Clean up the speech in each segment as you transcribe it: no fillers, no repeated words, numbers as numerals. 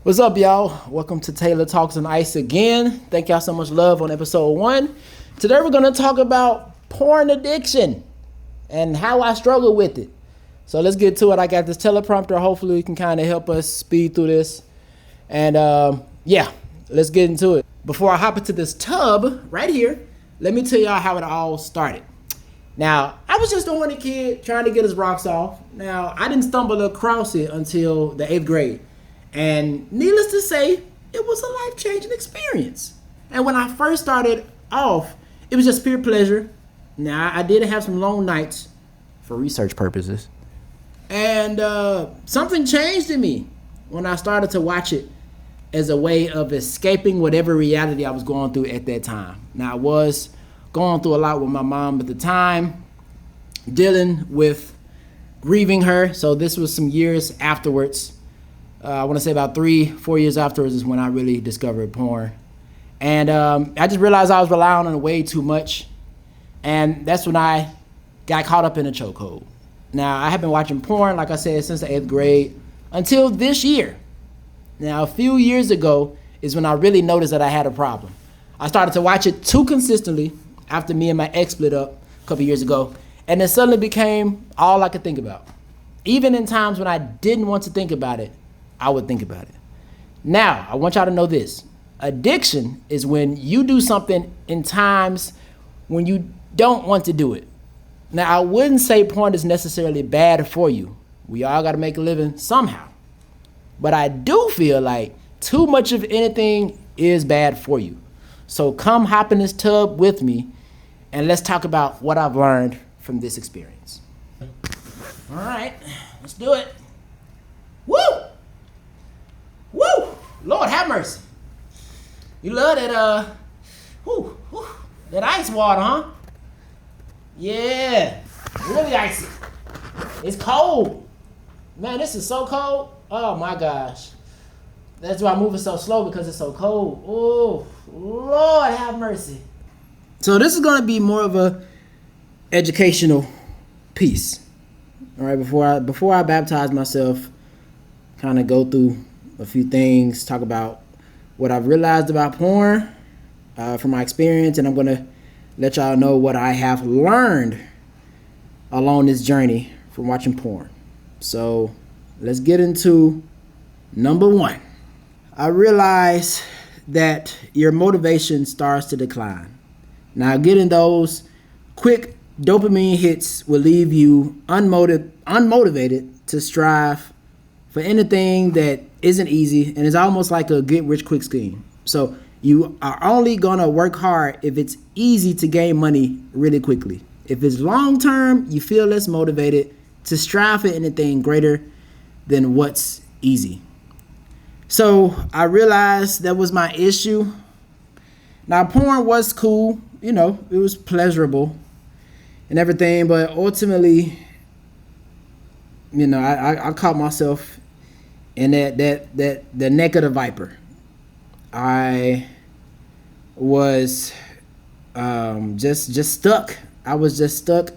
What's up, y'all? Welcome to Taylor Talks on Ice again. Thank y'all so much love on episode 1. Today we're going to talk about porn addiction and how I struggle with it. So let's get to it. I got this teleprompter. Hopefully it can kind of help us speed through this. And yeah, let's get into it. Before I hop into this tub right here, let me tell y'all how it all started. Now, I was just a horny kid trying to get his rocks off. Now, I didn't stumble across it until the 8th grade. And needless to say, it was a life-changing experience. And when I first started off, it was just pure pleasure. Now, I did have some long nights for research purposes. And something changed in me when I started to watch it as a way of escaping whatever reality I was going through at that time. Now, I was going through a lot with my mom at the time, dealing with grieving her. So this was some years afterwards. I want to say about 3-4 years afterwards is when I really discovered porn. And I just realized I was relying on it way too much. And that's when I got caught up in a chokehold. Now, I have been watching porn, like I said, since the 8th grade until this year. Now, a few years ago is when I really noticed that I had a problem. I started to watch it too consistently after me and my ex split up a couple years ago. And it suddenly became all I could think about. Even in times when I didn't want to think about it, I would think about it. Now, I want y'all to know this. Addiction is when you do something in times when you don't want to do it. Now, I wouldn't say porn is necessarily bad for you. We all got to make a living somehow. But I do feel like too much of anything is bad for you. So come hop in this tub with me and let's talk about what I've learned from this experience. All right, let's do it. Woo! Woo! Lord have mercy. You love that, that ice water, huh? Yeah, really icy. It's cold. Man, this is so cold. Oh my gosh. That's why I'm moving so slow, because it's so cold. Oh, Lord have mercy. So this is going to be more of a educational piece. All right, before I baptize myself, kind of go through a few things, talk about what I've realized about porn from my experience, and I'm going to let y'all know what I have learned along this journey from watching porn. So let's get into number 1. I realize that your motivation starts to decline. Now, getting those quick dopamine hits will leave you unmotivated to strive for anything that isn't easy, and it's almost like a get-rich-quick scheme. So you are only gonna work hard if it's easy to gain money really quickly. If it's long-term, you feel less motivated to strive for anything greater than what's easy. So I realized that was my issue. Now, porn was cool, it was pleasurable and everything, but ultimately, I caught myself in the neck of the viper. I was just stuck. I was just stuck.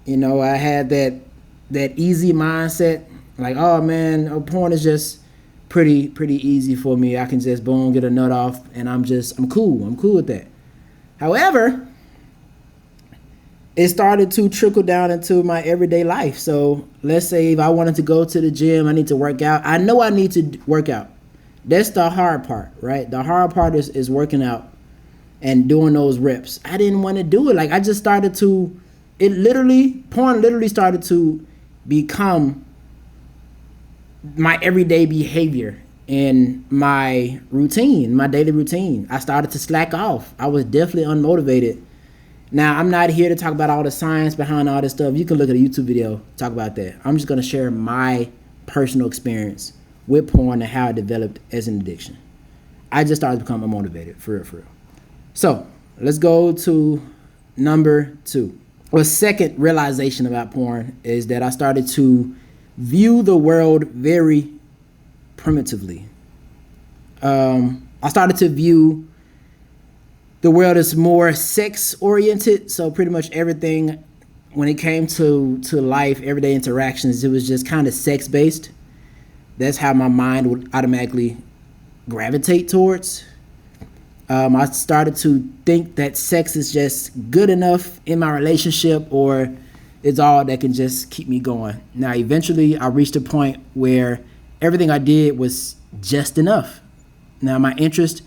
I had that easy mindset, like, oh man, porn is just pretty easy for me. I can just boom, get a nut off, and I'm cool. I'm cool with that. However, it started to trickle down into my everyday life. So let's say if I wanted to go to the gym, I need to work out. I know I need to work out. That's the hard part, right? The hard part is working out and doing those reps. I didn't want to do it. Like, I just started to, porn literally started to become my everyday behavior in my routine, my daily routine. I started to slack off. I was definitely unmotivated. Now, I'm not here to talk about all the science behind all this stuff. You can look at a YouTube video, talk about that. I'm just going to share my personal experience with porn and how it developed as an addiction. I just started to become unmotivated, for real. So, let's go to number 2. The second realization about porn is that I started to view the world very primitively. I started to view the world is more sex-oriented, so pretty much everything, when it came to life, everyday interactions, it was just kind of sex-based. that's how my mind would automatically gravitate towards. I started to think that sex is just good enough in my relationship, or it's all that can just keep me going. Now, eventually, I reached a point where everything I did was just enough. Now, my interest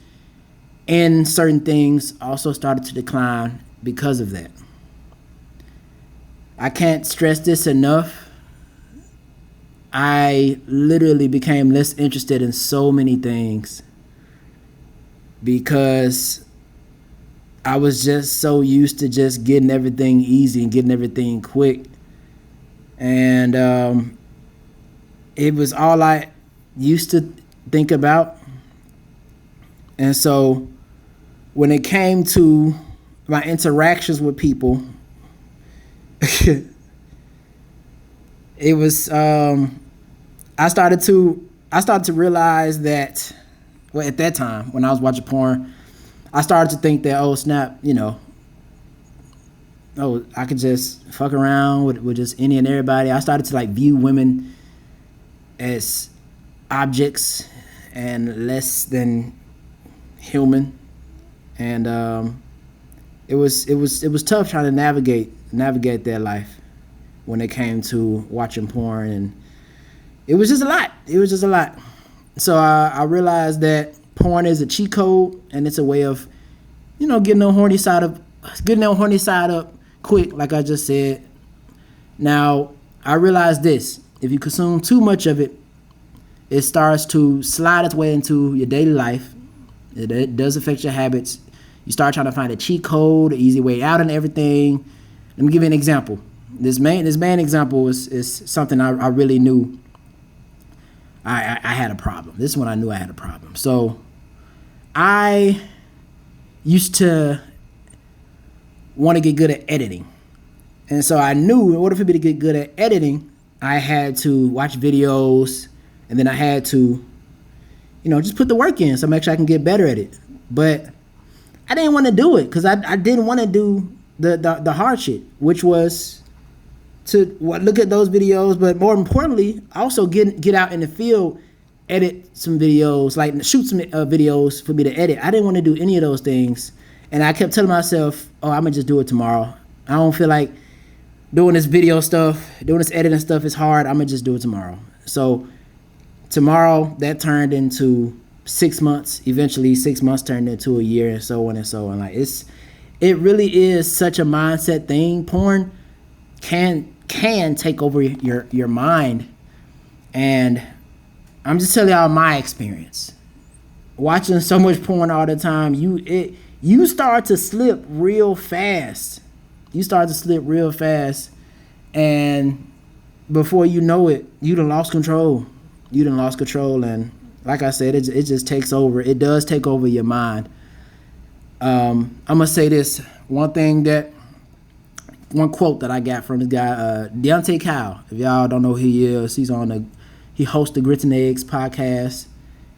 in certain things also started to decline because of that. I can't stress this enough. I literally became less interested in so many things because I was just so used to just getting everything easy and getting everything quick. And it was all I used to think about. And so when it came to my interactions with people, it was I started to realize that, well, at that time when I was watching porn, I started to think that, oh snap, I could just fuck around with just any and everybody. I started to view women as objects and less than human, and it was tough trying to navigate that life when it came to watching porn, and it was just a lot. So I realized that porn is a cheat code, and it's a way of getting the horny side up quick, like I just said. Now I realized this: if you consume too much of it, it starts to slide its way into your daily life. It does affect your habits. You start trying to find a cheat code, an easy way out and everything. Let me give you an example. This main example is something I really knew I had a problem. This is when I knew I had a problem. So I used to want to get good at editing. And so I knew in order for me to get good at editing, I had to watch videos, and then I had to just put the work in so make sure I can get better at it. But I didn't want to do it because I didn't want to do the hard shit, which was to look at those videos, but more importantly, also get out in the field, edit some videos, shoot some videos for me to edit. I didn't want to do any of those things, and I kept telling myself, oh, I'm gonna just do it tomorrow. I don't feel like doing this video stuff, doing this editing stuff is hard. I'm gonna just do it tomorrow. So tomorrow, that turned into 6 months. Eventually 6 months turned into a year, and so on and so on. It really is such a mindset thing. Porn can take over your mind, and I'm just telling y'all my experience. Watching so much porn all the time, you start to slip real fast. And before you know it, you done lost control. And like I said, it just takes over. It does take over your mind. I'm gonna say this one quote that I got from this guy, Deontay Kyle. If y'all don't know who he is, he hosts the Grits and Eggs podcast,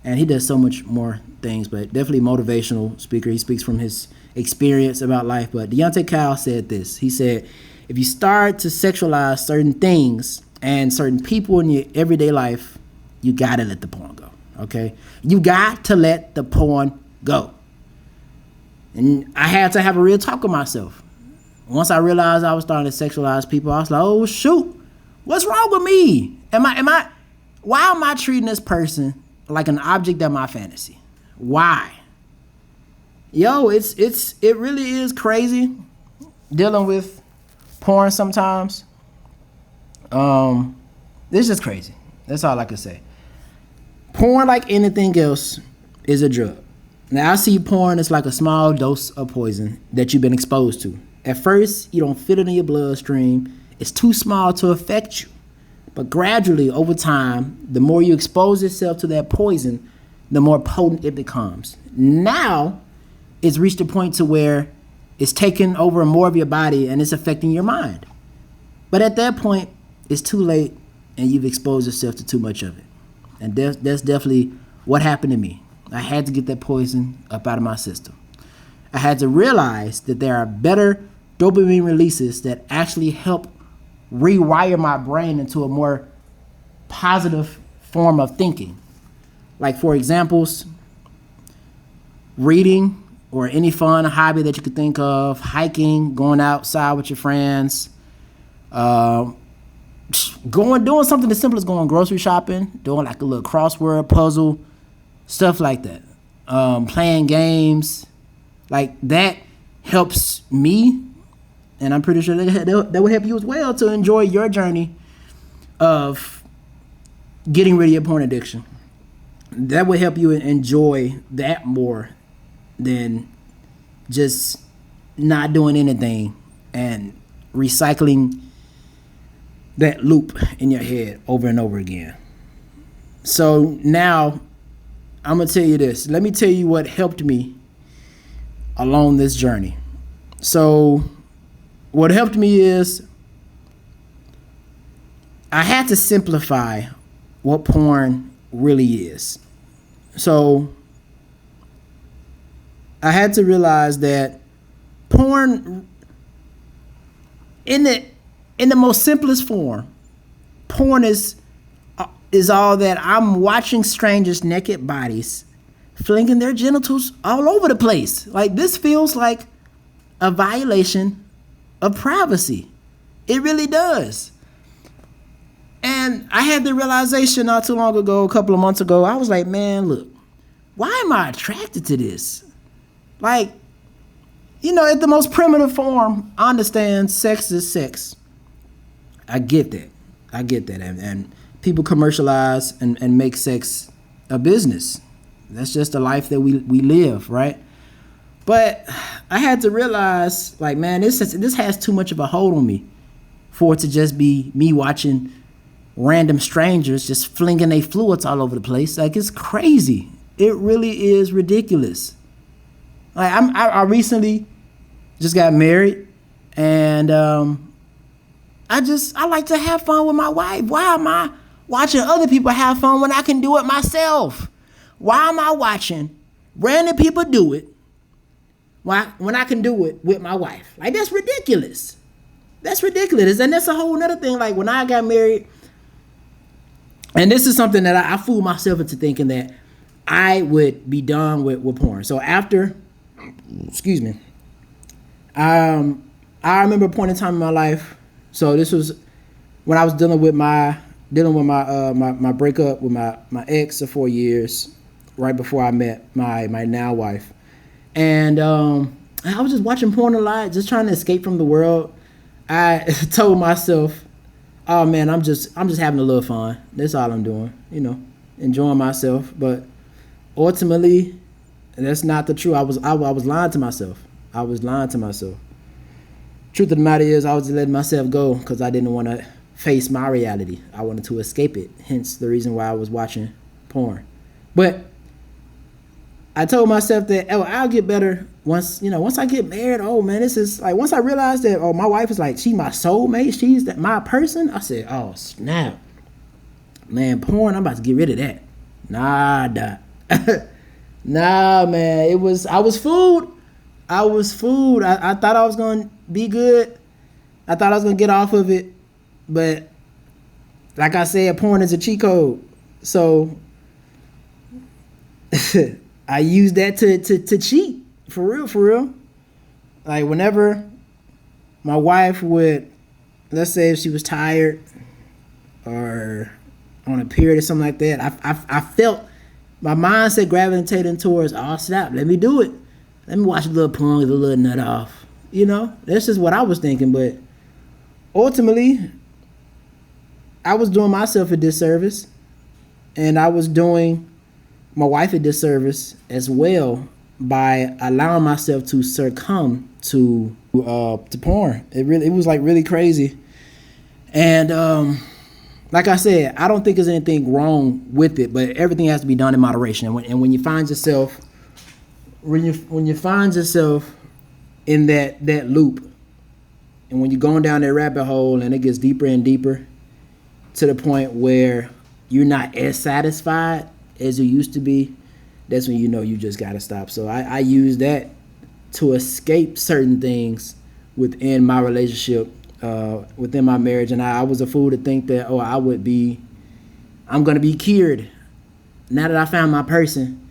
and he does so much more things, but definitely motivational speaker. He speaks from his experience about life. But Deontay Kyle said this. He said, if you start to sexualize certain things and certain people in your everyday life, you gotta let the porn go. Okay? You got to let the porn go. And I had to have a real talk with myself. Once I realized I was starting to sexualize people, I was like, oh shoot, what's wrong with me? Why am I treating this person like an object of my fantasy? Why? Yo, it really is crazy dealing with porn sometimes. It's just crazy. That's all I can say. Porn, like anything else, is a drug. Now, I see porn as like a small dose of poison that you've been exposed to. At first, you don't feel it in your bloodstream. It's too small to affect you. But gradually, over time, the more you expose yourself to that poison, the more potent it becomes. Now, it's reached a point to where it's taking over more of your body and it's affecting your mind. But at that point, it's too late and you've exposed yourself to too much of it. And that's definitely what happened to me. I had to get that poison up out of my system. I had to realize that there are better dopamine releases that actually help rewire my brain into a more positive form of thinking. Like, for examples, reading or any fun hobby that you could think of, hiking, going outside with your friends, doing something as simple as going grocery shopping, doing like a little crossword puzzle, stuff like that. Playing games, like that helps me, and I'm pretty sure that would help you as well to enjoy your journey of getting rid of your porn addiction. That would help you enjoy that more than just not doing anything and recycling that loop in your head over and over again. So now I'm gonna tell you this. Let me tell you what helped me along this journey. So what helped me is I had to simplify what porn really is. So I had to realize that porn, in the most simplest form, porn is all that I'm watching strangers' naked bodies flinging their genitals all over the place. Like, this feels like a violation of privacy. It really does. And I had the realization not too long ago, a couple of months ago, I was like, man, look, why am I attracted to this? Like, at the most primitive form, I understand sex is sex. I get that. And people commercialize and make sex a business. That's just the life that we live, right? But I had to realize, like, man, this has too much of a hold on me for it to just be me watching random strangers just flinging their fluids all over the place. Like, it's crazy. It really is ridiculous. Like, I recently just got married, and I like to have fun with my wife. Why am I watching other people have fun when I can do it myself? Why am I watching random people do it when I can do it with my wife? Like, that's ridiculous. That's ridiculous. And that's a whole nother thing. Like, when I got married, and this is something that I fooled myself into thinking that I would be done with porn. So after, I remember a point in time in my life. So this was when I was dealing with my breakup with my ex of 4 years, right before I met my now wife. And I was just watching porn a lot, just trying to escape from the world. I told myself, oh man, I'm just having a little fun. That's all I'm doing, enjoying myself. But ultimately, that's not the truth. I was lying to myself. Truth of the matter is, I was just letting myself go because I didn't want to face my reality. I wanted to escape it. Hence the reason why I was watching porn. But I told myself that, I'll get better once I get married. Oh man, this is like, once I realized that, my wife is like, she my soulmate, she's my person. I said, oh snap, man, porn, I'm about to get rid of that. Nah, man, I was fooled. I thought I was gonna be good. I thought I was gonna get off of it, but like I said, porn is a cheat code. So I used that to cheat, for real. Like, whenever my wife would, let's say if she was tired or on a period or something like that, I felt my mindset gravitating towards, oh snap, let me do it. Let me watch a little porn with a little nut off. That's just what I was thinking. But ultimately, I was doing myself a disservice, and I was doing my wife a disservice as well by allowing myself to succumb to porn. It was like really crazy. And like I said, I don't think there's anything wrong with it, but everything has to be done in moderation. And when you find yourself in that loop, and when you're going down that rabbit hole and it gets deeper and deeper to the point where you're not as satisfied as you used to be, that's when you just gotta stop. So I use that to escape certain things within my relationship, within my marriage. And I was a fool to think that, I would be I'm going to be cured. Now that I found my person,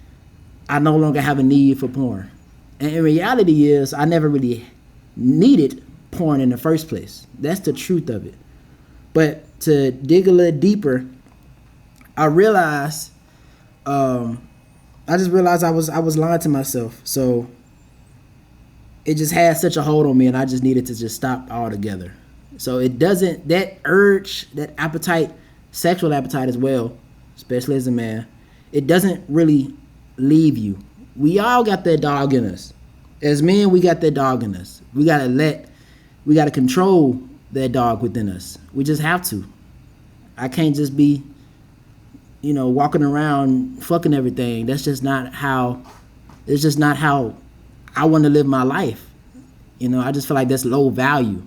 I no longer have a need for porn. And in reality is, I never really needed porn in the first place. That's the truth of it. But to dig a little deeper, I realized, I just realized I was lying to myself. So it just had such a hold on me, and I just needed to just stop altogether. So it doesn't, that urge, that appetite, sexual appetite as well, especially as a man, it doesn't really leave you. We all got that dog in us. As men, we got that dog in us. We gotta control that dog within us. We just have to. I can't just be, walking around fucking everything. That's just not how, it's just not how I want to live my life. I just feel like that's low value.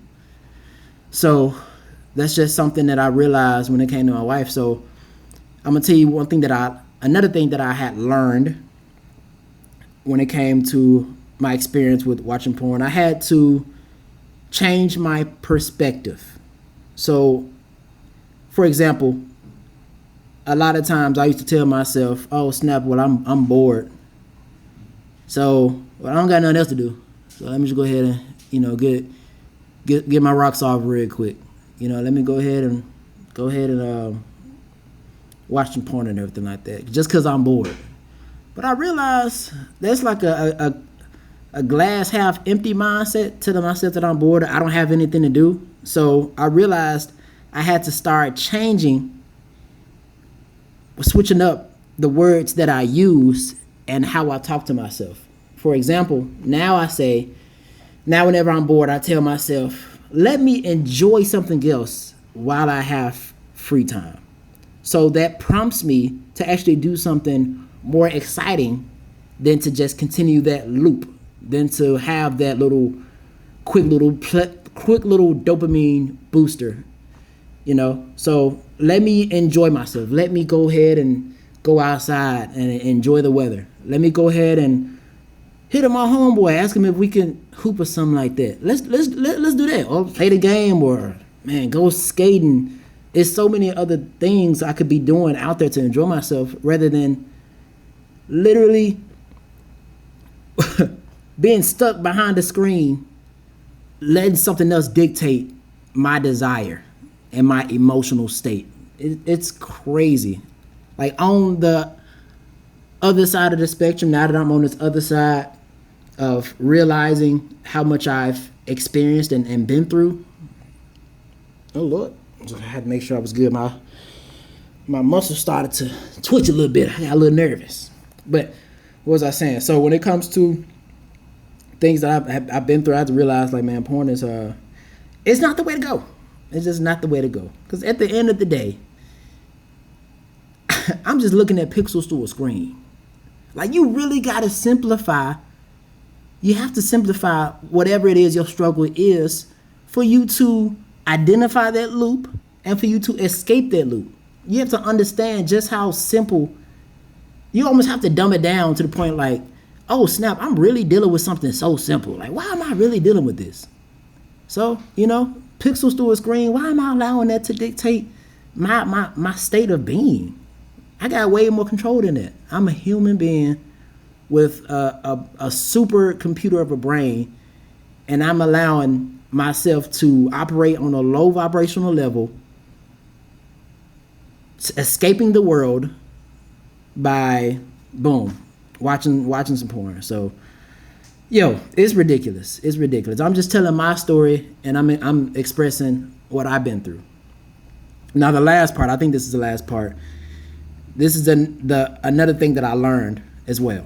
So that's just something that I realized when it came to my wife. So I'm gonna tell you another thing that I had learned when it came to my experience with watching porn. I had to change my perspective. So, for example, a lot of times I used to tell myself, "Oh snap! Well, I'm bored. So, I don't got nothing else to do. So let me just go ahead and get my rocks off real quick. Let me go ahead and watch some porn and everything like that, just because I'm bored." But I realized that's like a glass half empty mindset to the mindset that I'm bored. I don't have anything to do. So I realized I had to start switching up the words that I use and how I talk to myself. For example, now whenever I'm bored, I tell myself, let me enjoy something else while I have free time. So that prompts me to actually do something more exciting than to just continue that loop, than to have that quick little dopamine booster, So let me enjoy myself. Let me go ahead and go outside and enjoy the weather. Let me go ahead and hit up my homeboy, ask him if we can hoop or something like that. Let's do that, or play the game, or go skating. There's so many other things I could be doing out there to enjoy myself, rather than literally being stuck behind the screen, letting something else dictate my desire and my emotional state. It's crazy. Like, on the other side of the spectrum, now that I'm on this other side of realizing how much I've experienced and been through. Oh Lord, I had to make sure I was good. My muscles started to twitch a little bit. I got a little nervous. But what was I saying? So when it comes to things that I've been through, I have to realize, like, man, porn is it's not the way to go. It's just not the way to go. Because at the end of the day, I'm just looking at pixels through a screen. Like, you really got to simplify. You have to simplify whatever it is your struggle is for you to identify that loop and for you to escape that loop. You have to understand just how simple. You almost have to dumb it down to the point like, oh snap, I'm really dealing with something so simple. Like, why am I really dealing with this? So, pixels through a screen, why am I allowing that to dictate my state of being? I got way more control than that. I'm a human being with a super computer of a brain, and I'm allowing myself to operate on a low vibrational level, escaping the world by watching some porn. So it's ridiculous. It's ridiculous. I'm just telling my story, and I'm expressing what I've been through. Now the last part, I think this is the last part. This is another thing that I learned as well.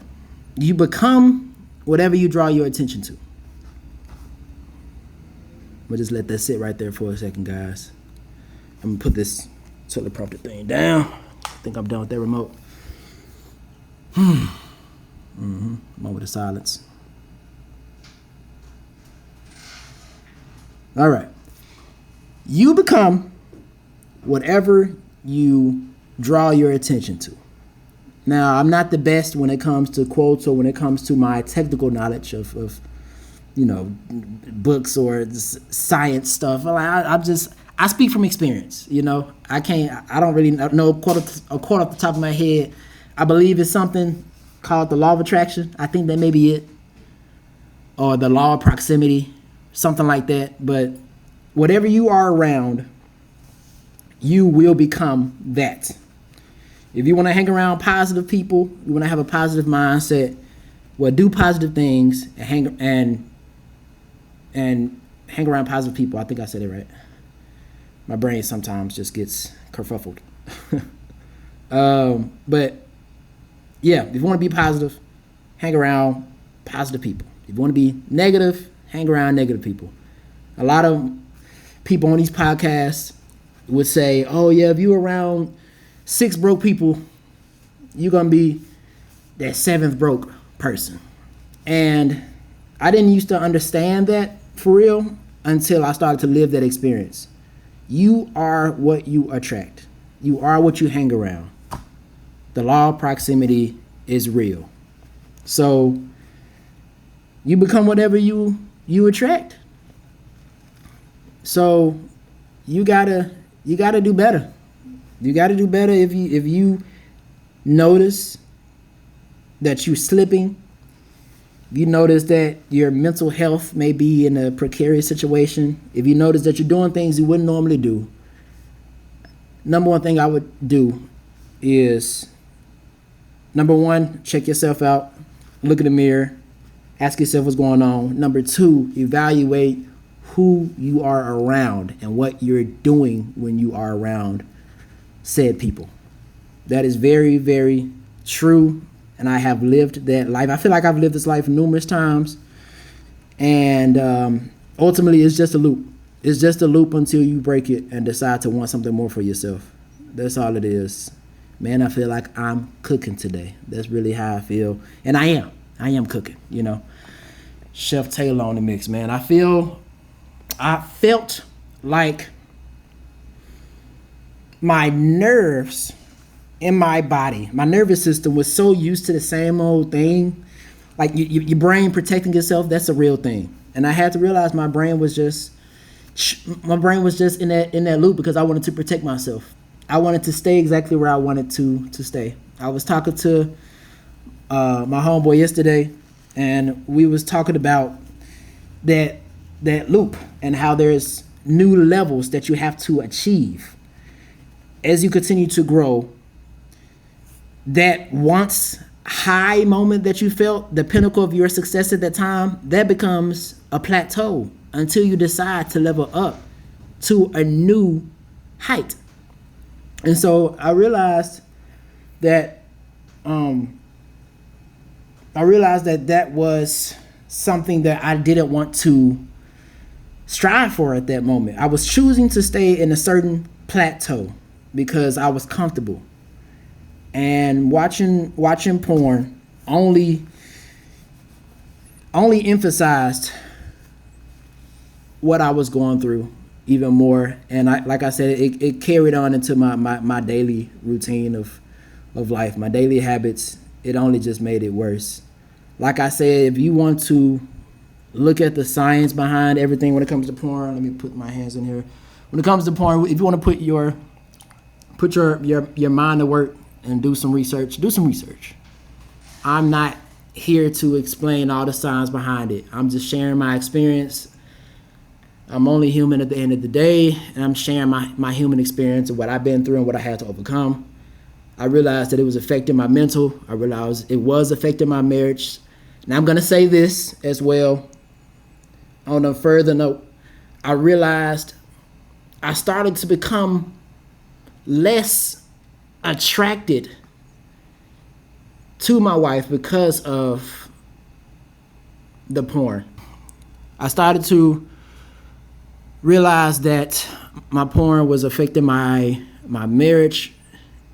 You become whatever you draw your attention to. We'll just let that sit right there for a second, guys. I'm gonna put this teleprompter thing down. I think I'm done with that remote. Moment of silence. All right. You become whatever you draw your attention to. Now, I'm not the best when it comes to quotes or when it comes to my technical knowledge of books or science stuff. I speak from experience. I don't really know a quote off the top of my head. I believe it's something called the law of attraction. I think that may be it, or the law of proximity, something like that. But whatever you are around, you will become that. If you want to hang around positive people, you want to have a positive mindset, well, do positive things and hang around positive people. I think I said it right. My brain sometimes just gets kerfuffled. But yeah, if you want to be positive, hang around positive people. If you want to be negative, hang around negative people. A lot of people on these podcasts would say, oh yeah, if you're around 6 broke people, you're going to be that 7th broke person. And I didn't used to understand that for real until I started to live that experience. You are what you attract. You are what you hang around. The law of proximity is real. So you become whatever you attract. So you gotta do better. You gotta do better if you notice that you're slipping. You notice that your mental health may be in a precarious situation. If you notice that you're doing things you wouldn't normally do, number one thing I would do is, number one, check yourself out, look in the mirror, ask yourself what's going on. Number 2, evaluate who you are around and what you're doing when you are around said people. That is very, very true. And I have lived that life. I feel like I've lived this life numerous times. And ultimately, it's just a loop. It's just a loop until you break it and decide to want something more for yourself. That's all it is. Man, I feel like I'm cooking today. That's really how I feel. And I am. I am cooking, Chef Taylor on the mix, man. I felt like my nerves in my body, my nervous system was so used to the same old thing. Like your brain protecting itself, that's a real thing. And I had to realize my brain was just in that loop because I wanted to protect myself. I wanted to stay exactly where I wanted to stay. I was talking to my homeboy yesterday, and we was talking about that loop and how there's new levels that you have to achieve as you continue to grow. That once high moment that you felt, the pinnacle of your success at that time, that becomes a plateau until you decide to level up to a new height. And so I realized that that was something that I didn't want to strive for at that moment. I was choosing to stay in a certain plateau because I was comfortable. And watching porn only emphasized what I was going through even more. And like I said, it carried on into my daily routine of life, my daily habits. It only just made it worse. Like I said, if you want to look at the science behind everything when it comes to porn, let me put my hands in here. When it comes to porn, if you want to put your mind to work and do some research. I'm not here to explain all the science behind it. I'm just sharing my experience. I'm only human at the end of the day, and I'm sharing my human experience of what I've been through and what I had to overcome. I realized that it was affecting my mental. I realized it was affecting my marriage. And I'm going to say this as well. On a further note, I realized I started to become less attracted to my wife because of the porn. I started to realize that my porn was affecting my marriage,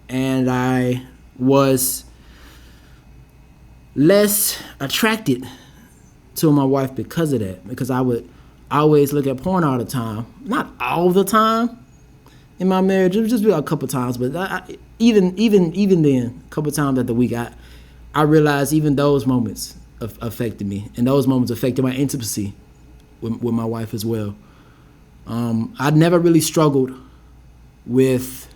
and I was less attracted to my wife because of that, because I would always look at porn all the time. Not all the time in my marriage. It would just be a couple times, but even then, a couple times at the week, I realized even those moments affected me, and those moments affected my intimacy with my wife as well. I never really struggled with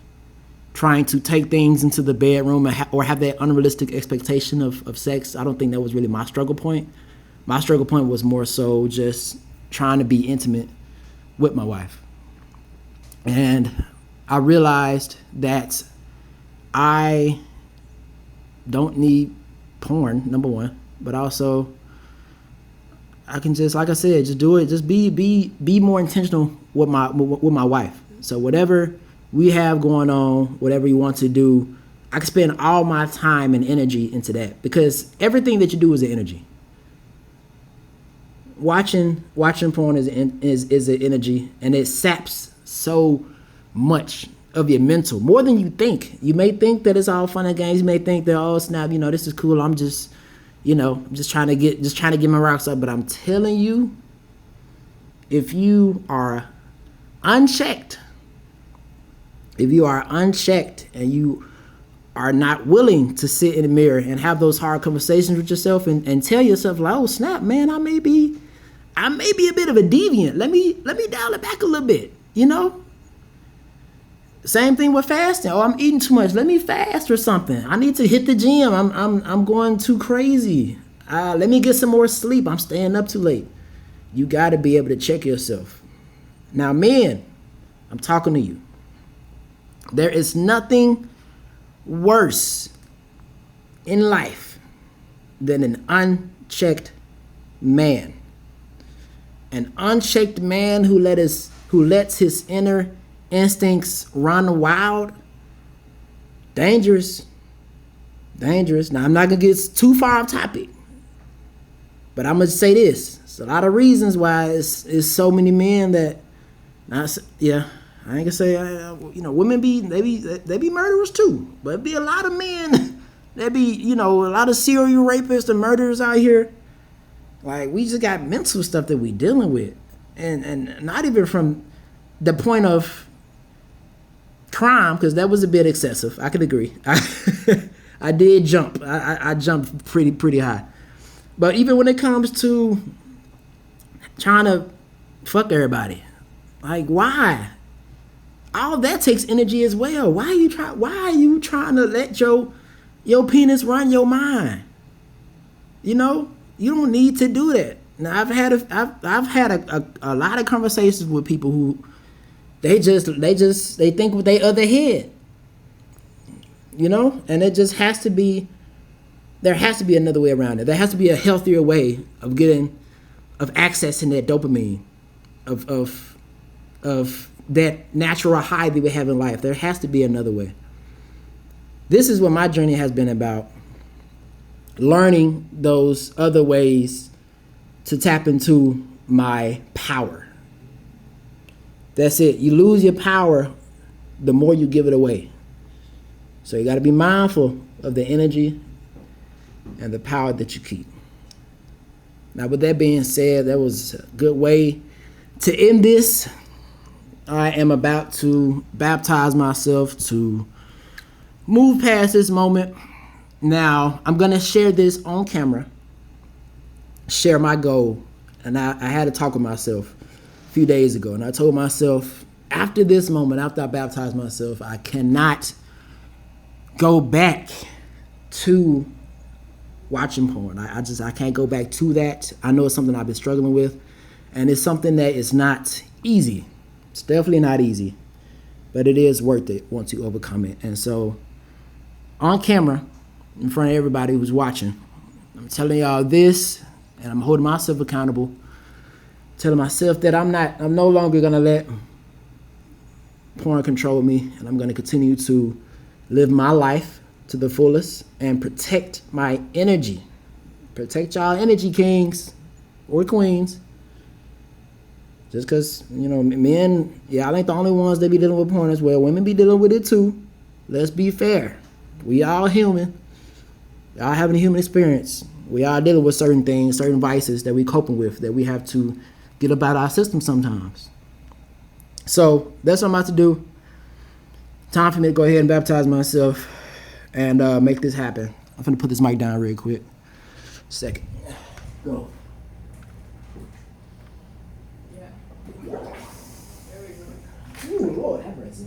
trying to take things into the bedroom or have that unrealistic expectation of sex. I don't think that was really my struggle point. My struggle point was more so just trying to be intimate with my wife. And I realized that I don't need porn, number one, but also I can just, like I said, just do it. Just be more intentional with my wife. So whatever we have going on, whatever you want to do, I can spend all my time and energy into that, because everything that you do is an energy. Watching porn is an energy, and it saps so much of your mental, more than you think. You may think that it's all fun and games. You may think that, oh snap, this is cool. I'm just trying to get my rocks up. But I'm telling you, if you are unchecked, and you are not willing to sit in the mirror and have those hard conversations with yourself and tell yourself, like, oh snap, man, I may be a bit of a deviant. Let me dial it back a little bit, Same thing with fasting. Oh, I'm eating too much. Let me fast or something. I need to hit the gym. I'm going too crazy. Let me get some more sleep. I'm staying up too late. You got to be able to check yourself. Now, men, I'm talking to you. There is nothing worse in life than an unchecked man. An unchecked man who lets his inner instincts run wild. Dangerous. Now, I'm not gonna get too far off topic, but I'm gonna say this: there's a lot of reasons why it's so many men that, I ain't gonna say, women they be murderers too, but it be a lot of men that be, a lot of serial rapists and murderers out here. Like, we just got mental stuff that we dealing with, and not even from the point of crime, because that was a bit excessive. I could agree. I did jump. I jumped pretty high. But even when it comes to trying to fuck everybody, like, why? All that takes energy as well. Why are you trying to let your penis run your mind? You don't need to do that. Now, I've had a lot of conversations with people who they think with their other head, and it just has to be. There has to be another way around it. There has to be a healthier way of accessing that dopamine, of that natural high that we have in life. There has to be another way. This is what my journey has been about. Learning those other ways to tap into my power. That's it. You lose your power the more you give it away. So you got to be mindful of the energy and the power that you keep. Now, with that being said, that was a good way to end this. I am about to baptize myself to move past this moment. Now, I'm going to share this on camera, share my goal. And I had a talk with myself a few days ago. And I told myself, after this moment, after I baptize myself, I cannot go back to watching porn. I can't go back to that. I know it's something I've been struggling with. And it's something that is not easy. It's definitely not easy. But it is worth it once you overcome it. And so, on camera, in front of everybody who's watching, I'm telling y'all this, and I'm holding myself accountable, telling myself that I'm no longer gonna let porn control me, and I'm gonna continue to live my life to the fullest and protect my energy. Protect y'all energy, kings or queens. Just because, men, y'all ain't the only ones that be dealing with porn as well. Women be dealing with it too. Let's be fair. We all human. Y'all having a human experience. We all dealing with certain things, certain vices that we coping with, that we have to get up out of our system sometimes. So that's what I'm about to do. Time for me to go ahead and baptize myself and make this happen. I'm gonna put this mic down real quick. Second. Go. Ooh, Lord, have mercy.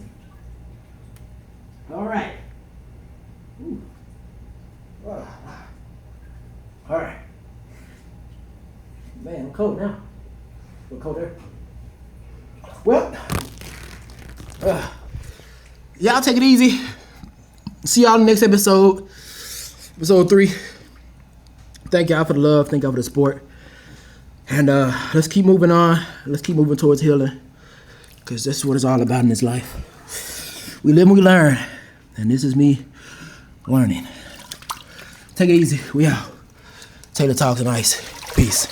All right. Ooh. All right. Man, I'm cold now. We're cold there. Well, y'all take it easy. See y'all in the next episode. Episode 3. Thank y'all for the love. Thank y'all for the support. And let's keep moving on. Let's keep moving towards healing. Because that's what it's all about in this life. We live and we learn. And this is me learning. Take it easy. We out. Taylor Talks and Ice. Peace.